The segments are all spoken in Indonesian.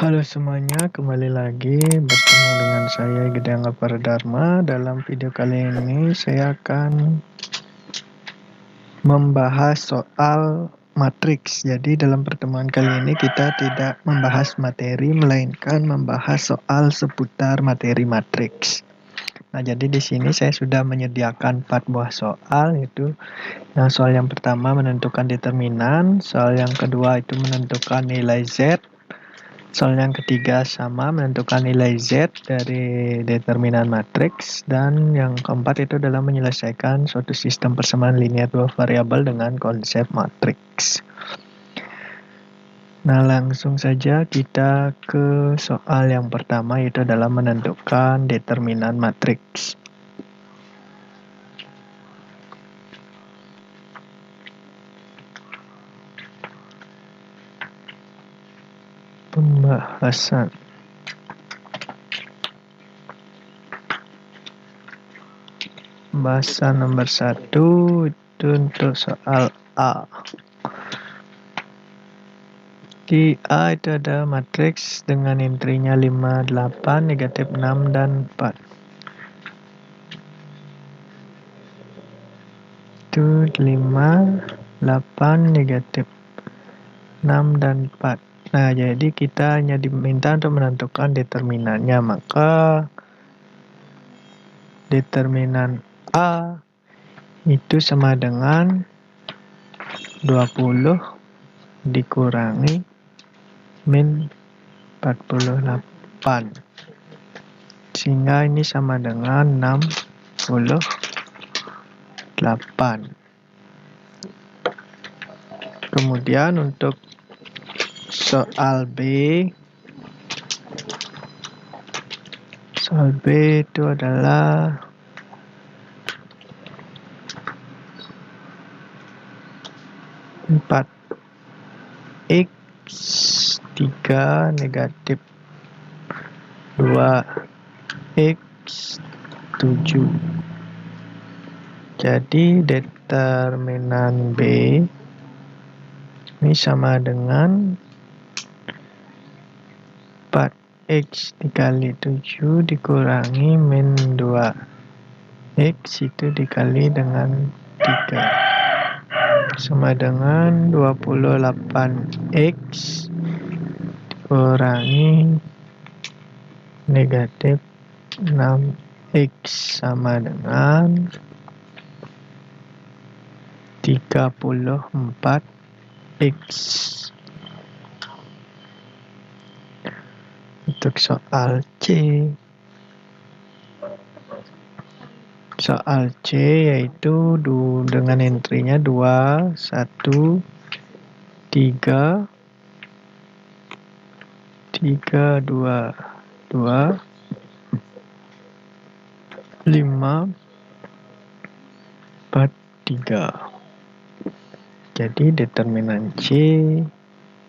Halo semuanya, kembali lagi bertemu dengan saya Gedangga Paradharma. Dalam video kali ini saya akan membahas soal matriks. Jadi dalam pertemuan kali ini kita tidak membahas materi, melainkan membahas soal seputar materi matriks. Nah, jadi di sini saya sudah menyediakan 4 buah soal, yaitu soal yang pertama menentukan determinan, soal yang kedua itu menentukan nilai Z, soal yang ketiga sama menentukan nilai Z dari determinan matriks, dan yang keempat itu adalah menyelesaikan suatu sistem persamaan linear dua variabel dengan konsep matriks. Nah, langsung saja kita ke soal yang pertama, yaitu adalah menentukan determinan matriks. Pembahasan. Pembahasan nomor 1 itu untuk soal A. Di A itu ada matriks dengan intrinya 5, 8, negatif 6, dan 4. Itu 5, 8, negatif 6, dan 4. Nah, jadi kita hanya diminta untuk menentukan determinannya. Maka determinan A itu sama dengan 20 dikurangi min 48. Sehingga ini sama dengan 68. Kemudian untuk soal B. Soal B itu adalah empat X 3 negatif 2 X 7. Jadi determinan B ini sama dengan 4X dikali 7 dikurangi min 2X itu dikali dengan 3. Sama dengan 28X dikurangi negatif 6X sama dengan 34X. Untuk soal C. Soal C yaitu dengan intrinya 2, 1, 3, 3, 2, 2, 5, 4, 3. Jadi determinan C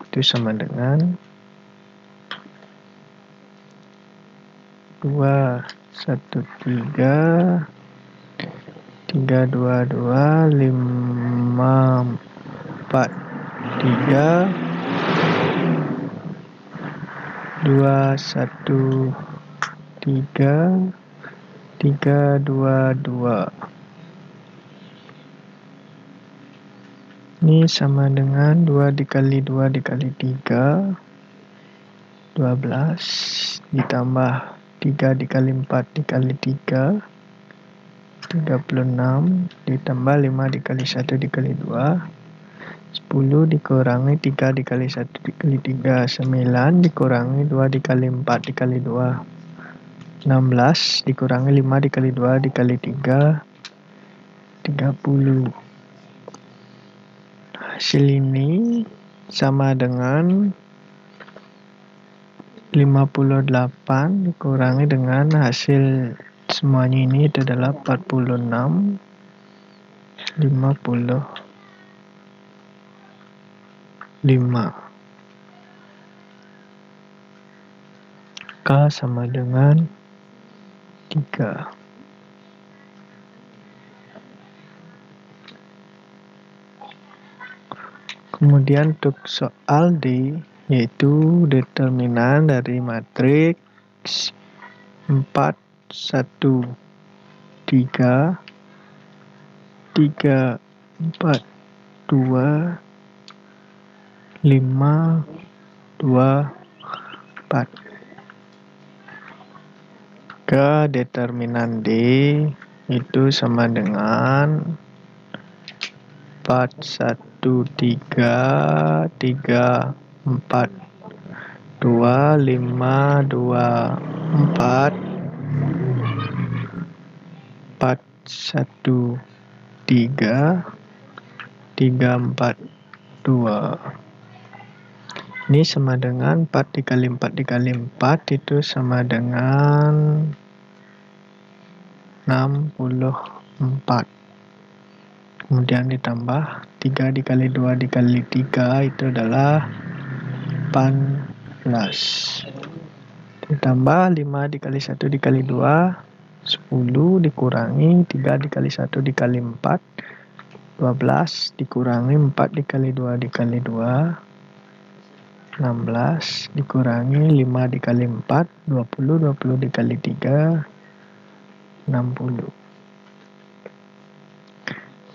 itu sama dengan 2, 1, 3, 3, 2, 2, 5, 4, 3, 2, 1, 3, 3, 2, 2. Ini sama dengan 2 dikali 2 dikali 3, 12, ditambah 3 dikali 4 dikali 3, 36, ditambah 5 dikali 1 dikali 2, 10 dikurangi 3 dikali 1 dikali 3, 9 dikurangi 2 dikali 4 dikali 2, 16 dikurangi 5 dikali 2 dikali 3, 30. Hasil ini sama dengan 58 dikurangi dengan hasil semuanya ini itu adalah 46, 55. K sama dengan 3. Kemudian untuk soal D, yaitu determinan dari matriks 4, 1, 3, 3, 4, 2, 5, 2, 4. Ke determinan D itu sama dengan 4, 1, 3, 3, 4, 2, 5, 2, 4, 4, 1, 3, 3, 4, 2. Ini sama dengan 4 dikali 4 dikali 4 itu sama dengan 64. Kemudian ditambah 3 dikali 2 dikali 3 itu adalah 18. Ditambah 5 dikali 1 dikali 2, 10 dikurangi 3 dikali 1 dikali 4, 12 dikurangi 4 dikali 2 dikali 2, 16 dikurangi 5 dikali 4, 20, 20 dikali 3, 60.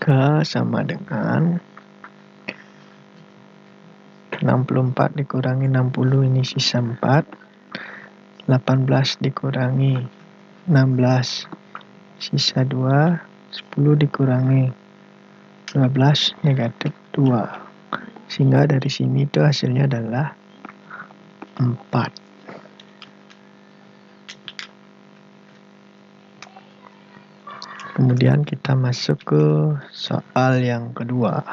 K sama dengan 64 dikurangi 60, ini sisa 4. 18 dikurangi 16, sisa 2. 10 dikurangi 12, negatif 2. Sehingga dari sini itu hasilnya adalah 4. Kemudian kita masuk ke soal yang kedua.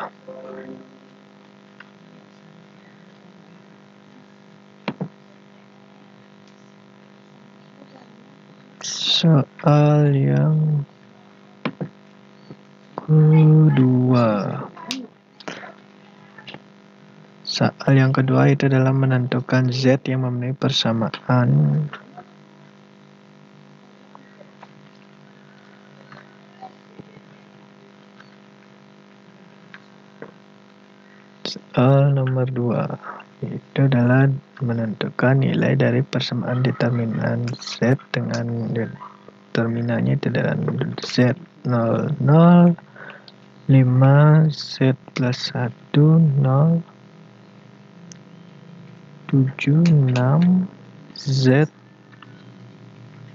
Soal yang kedua. Soal yang kedua itu adalah menentukan Z yang memenuhi persamaan. Soal nomor 2 itu adalah menentukan nilai dari persamaan determinan Z dengan determinannya itu adalah Z 0, 0, 5, Z plus 1, 0, 7, 6, Z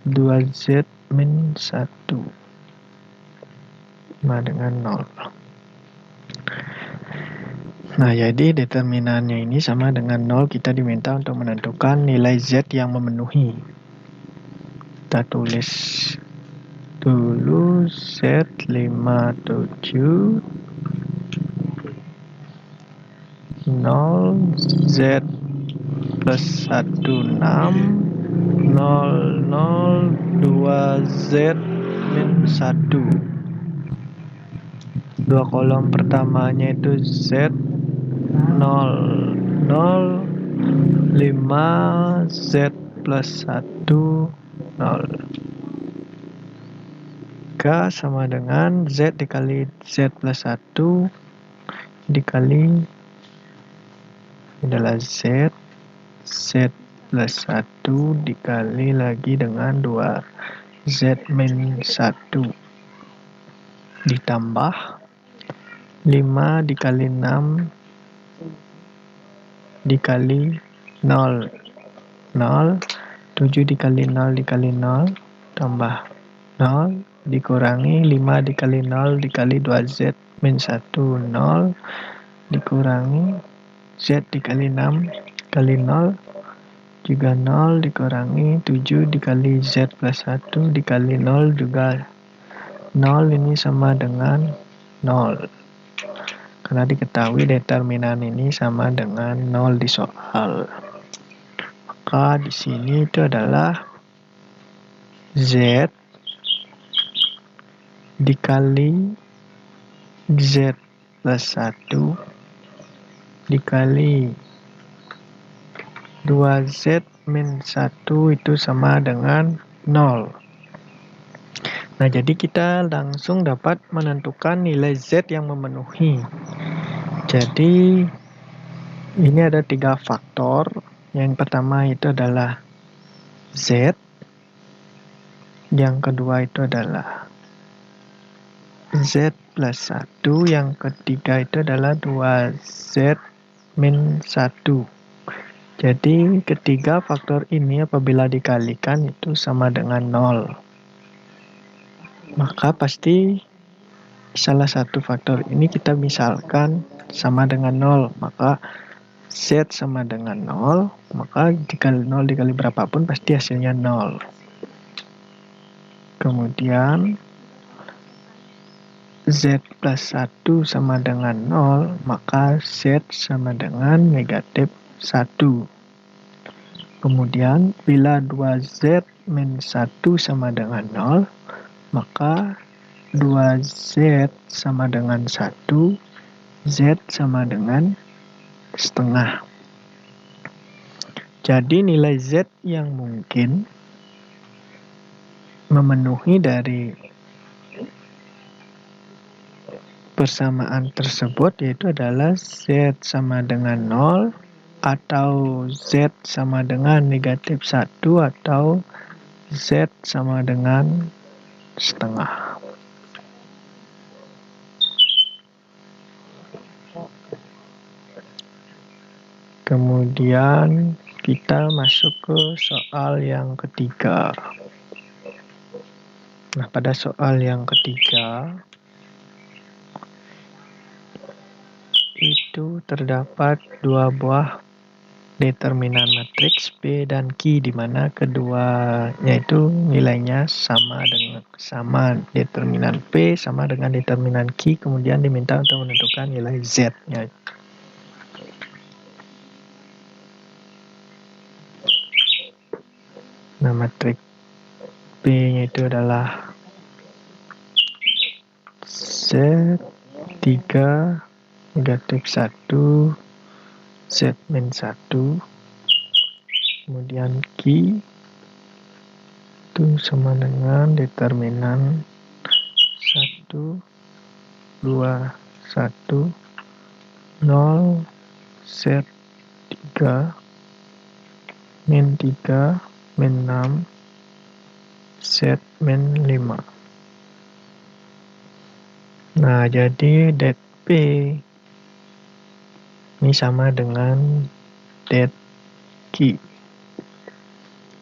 2Z min 1 sama dengan 0. Nah, jadi determinannya ini sama dengan 0. Kita diminta untuk menentukan nilai Z yang memenuhi. Kita tulis dulu Z 5, 7, 0, Z plus 1, 6, 0, 0, 2Z min 1. Dua kolom pertamanya itu Z 0, 0, 5, Z plus 1, 0. K sama dengan Z dikali Z plus 1 dikali adalah Z plus 1 dikali lagi dengan 2 Z min 1 ditambah 5 dikali 6 dikali 0, 0, 7 dikali 0 dikali 0 tambah 0 dikurangi 5 dikali 0 dikali 2Z min 1, 0 dikurangi Z dikali 6 kali 0 juga 0 dikurangi 7 dikali Z plus 1 dikali 0 juga 0, ini sama dengan 0. Karena diketahui determinan ini sama dengan 0 di soal. Maka di sini itu adalah Z dikali Z plus 1 dikali 2Z min 1 itu sama dengan 0. Nah, jadi kita langsung dapat menentukan nilai Z yang memenuhi. Jadi Ini ada 3 faktor. Yang pertama itu adalah Z. Yang kedua itu adalah Z plus 1. Yang ketiga itu adalah 2Z min 1. Jadi ketiga faktor ini apabila dikalikan itu sama dengan 0. Maka pasti salah satu faktor ini kita misalkan sama dengan 0. Maka Z sama dengan 0. Maka dikali 0 dikali berapapun pasti hasilnya 0. Kemudian Z plus 1 sama dengan 0. Maka Z sama dengan negatif 1. Kemudian bila 2Z min 1 sama dengan 0, maka 2Z sama dengan 1, Z sama dengan setengah. Jadi nilai Z yang mungkin memenuhi dari persamaan tersebut yaitu adalah Z sama dengan 0, atau Z sama dengan negatif 1, atau Z sama dengan setengah. Kemudian kita masuk ke soal yang ketiga. Nah, pada soal yang ketiga itu terdapat 2 buah determinan matriks P dan Q, di mana keduanya itu nilainya sama determinan P sama dengan determinan Q, kemudian diminta untuk menentukan nilai Z-nya. Nah, matriks P-nya itu adalah Z3 negatif 1 Z min 1, kemudian Q itu sama dengan determinan 1, 2, 1, 0, Z3, min 3, min 6, Z min 5. Nah, jadi det P ini sama dengan det Q.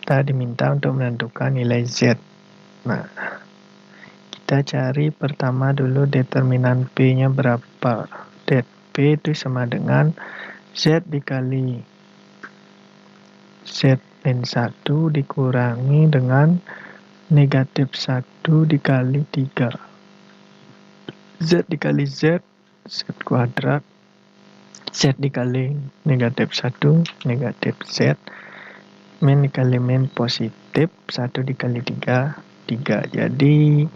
Kita diminta untuk menentukan nilai Z. Nah, kita cari pertama dulu determinan P-nya berapa. Det P itu sama dengan Z dikali Z min 1 dikurangi dengan negatif 1 dikali 3. Z dikali Z, Z kuadrat. Z dikali negatif 1, negatif Z. Min dikali min positif, 1 dikali 3, 3. Jadi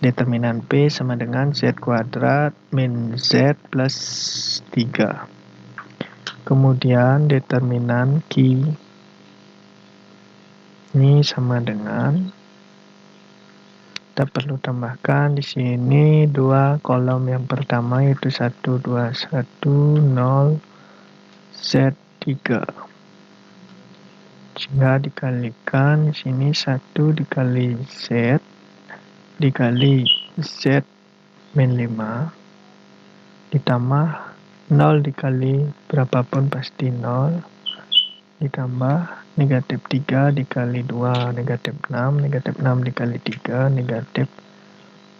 determinan P sama dengan Z kuadrat min Z plus 3. Kemudian determinan Q ini sama dengan, kita perlu tambahkan di sini 2 kolom yang pertama yaitu 1, 2, 1, 0, Z3. Sehingga dikalikan di sini 1 dikali Z dikali Z min 5 ditambah 0 dikali berapapun pasti 0 ditambah negatif 3 dikali 2 negatif 6, negatif 6 dikali 3 negatif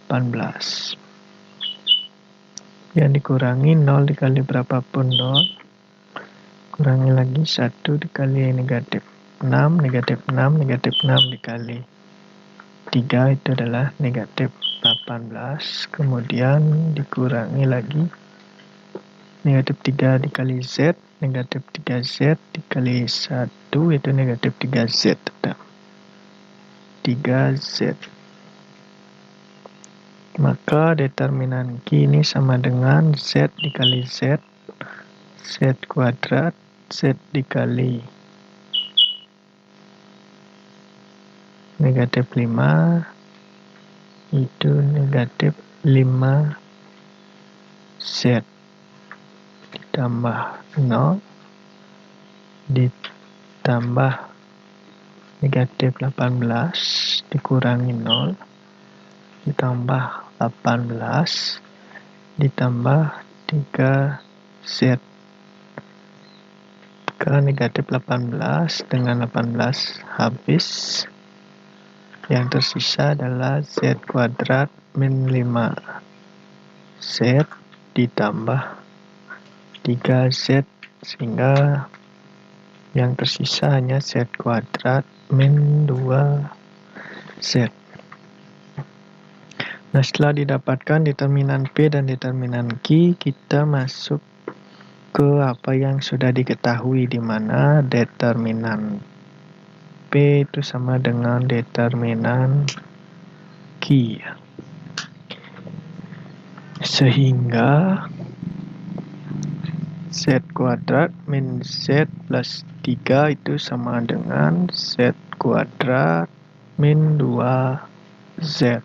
18. Yang dikurangi 0 dikali berapapun 0, kurangi lagi 1 dikali negatif 6, negatif 6, negatif 6 dikali 3 itu adalah negatif 18. Kemudian dikurangi lagi negatif 3 dikali Z, negatif 3Z dikali 1 itu negatif 3Z tetap. 3Z. Maka determinan Q ini sama dengan Z dikali Z, Z kuadrat, Z dikali negatif 5 itu negatif 5Z ditambah 0 ditambah negatif 18 dikurangi 0 ditambah 18 ditambah 3Z. Ke negatif 18 dengan 18 habis. Yang tersisa adalah Z kuadrat min 5. Z ditambah 3Z, sehingga yang tersisa hanya Z kuadrat min 2Z. Nah, setelah didapatkan determinan P dan determinan Q, kita masuk ke apa yang sudah diketahui, di mana determinan P itu sama dengan determinan Q. Sehingga Z kuadrat min Z plus 3 itu sama dengan Z kuadrat min 2Z.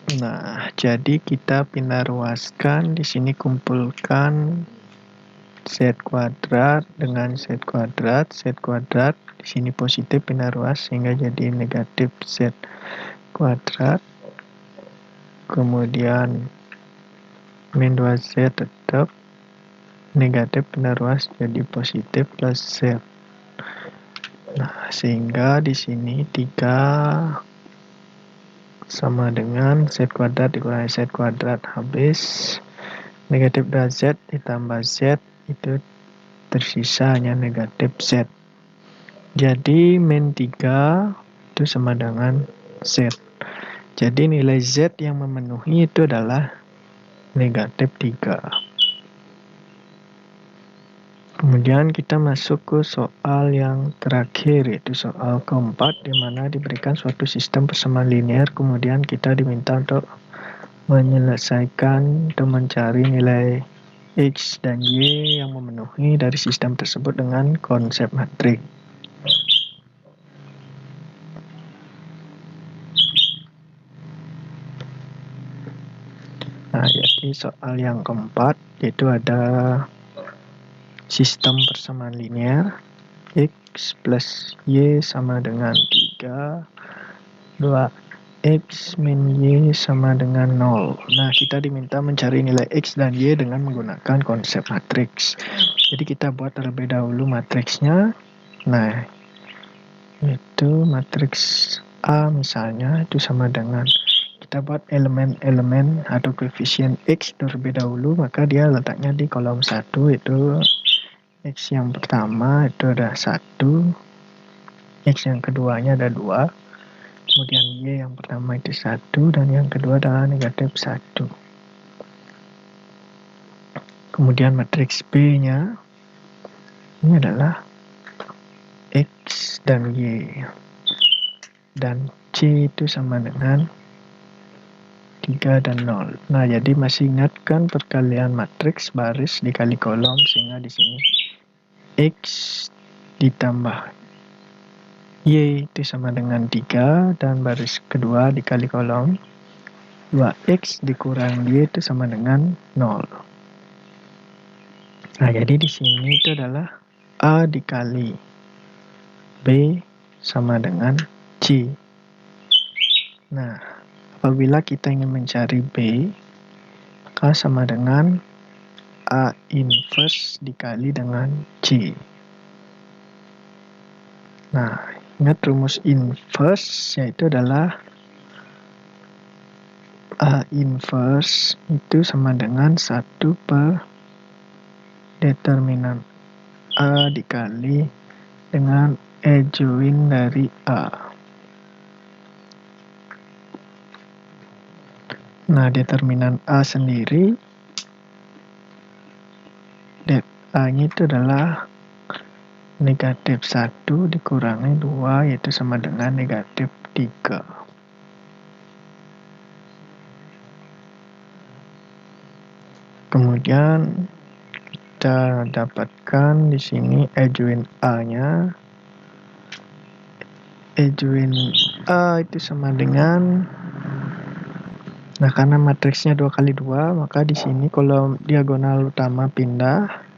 Nah, jadi kita pindah ruaskan, di sini kumpulkan Z kuadrat dengan Z kuadrat, di sini positif pindah ruas sehingga jadi negatif Z kuadrat. Kemudian min 2Z tetap negatif pindah ruas jadi positif plus Z. Nah, sehingga di sini 3 sama dengan Z kuadrat dikurangi Z kuadrat habis. Negatif 2Z ditambah Z itu tersisa hanya negatif Z. Jadi min 3 itu sama dengan Z. Jadi nilai Z yang memenuhi itu adalah negatif 3. Kemudian kita masuk ke soal yang terakhir, yaitu soal keempat, di mana diberikan suatu sistem persamaan linear, kemudian kita diminta untuk menyelesaikan atau mencari nilai X dan Y yang memenuhi dari sistem tersebut dengan konsep matriks. Nah, jadi soal yang keempat yaitu ada sistem persamaan linear X plus Y sama dengan 3, 2X min Y sama dengan 0. Nah, kita diminta mencari nilai X dan Y dengan menggunakan konsep matriks. Jadi kita buat terlebih dahulu matriksnya. Nah, itu matriks A misalnya itu sama dengan, kita buat elemen-elemen atau koefisien X terlebih dahulu, maka dia letaknya di kolom 1, itu X yang pertama itu ada 1, X yang keduanya ada 2, kemudian Y yang pertama itu 1, dan yang kedua adalah negatif 1. Kemudian matriks B-nya ini adalah X dan Y. Dan C itu sama dengan 3 dan 0. Nah, jadi masih ingat kan perkalian matriks baris dikali kolom, sehingga di sini X ditambah Y itu sama dengan 3, dan baris kedua dikali kolom 2X dikurang Y itu sama dengan 0. Nah, jadi di sini itu adalah A dikali B sama dengan C. Nah, apabila kita ingin mencari B, maka sama dengan A inverse dikali dengan C. Nah, ingat rumus inverse, yaitu adalah A inverse itu sama dengan 1 per determinan A dikali dengan E join dari A. Nah, determinan A sendiri, A-nya itu adalah negatif 1 dikurangi 2, yaitu sama dengan negatif 3. Kemudian kita dapatkan di sini E join A-nya. E join A itu sama dengan, nah karena matriksnya 2 kali 2, maka di sini kolom diagonal utama pindah,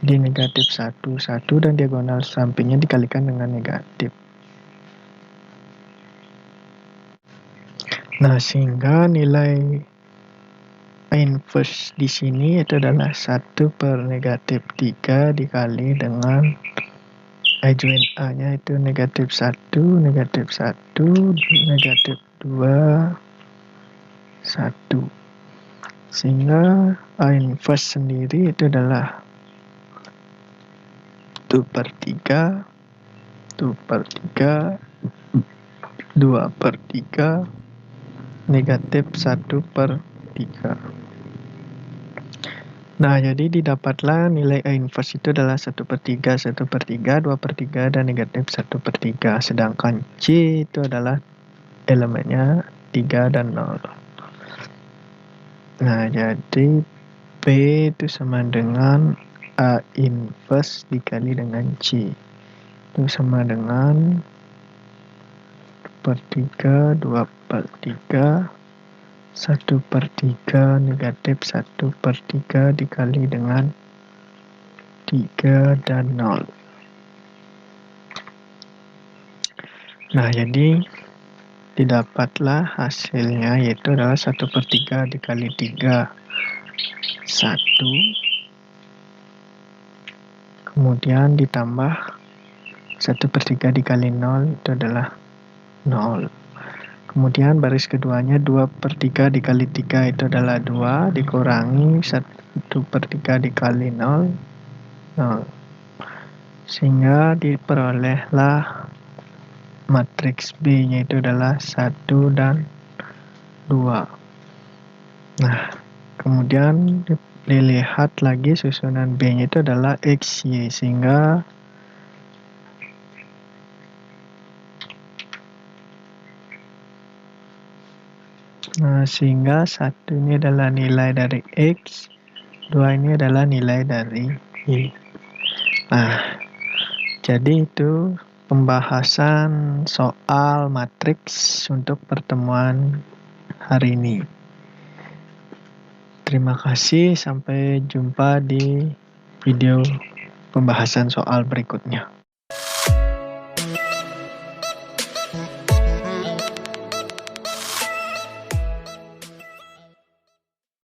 Jadi negatif 1, 1 dan diagonal sampingnya dikalikan dengan negatif. Nah, sehingga nilai inverse di sini itu adalah 1 per negatif 3 dikali dengan adjoint A-nya itu negatif 1, negatif 1, negatif 2, 1. Sehingga A inverse sendiri itu adalah 2 per 3, 2 per 3, 2 per 3, negatif 1 per 3. Nah, jadi didapatlah nilai A inverse itu adalah 1 per 3, 1 per 3, 2 per 3, dan negatif 1 per 3. Sedangkan C itu adalah elemennya 3 dan 0. Nah, jadi B itu sama dengan A inverse dikali dengan C. Itu sama dengan 2 per 3, 2 per 3, 1 per 3, negatif 1 per 3 dikali dengan 3 dan 0. Nah, jadi didapatlah hasilnya yaitu adalah 1 per 3 dikali 3, 1. Kemudian ditambah 1 per 3 dikali 0 itu adalah 0. Kemudian baris keduanya 2 per 3 dikali 3 itu adalah 2, dikurangi 1 per 3 dikali 0, 0. Sehingga diperolehlah matriks B-nya itu adalah 1 dan 2. Nah, kemudian dilihat lagi susunan B-nya itu adalah X, Y, sehingga sehingga 1 ini adalah nilai dari X, 2 ini adalah nilai dari Y. Nah, jadi itu pembahasan soal matriks untuk pertemuan hari ini. Terima kasih, sampai jumpa di video pembahasan soal berikutnya.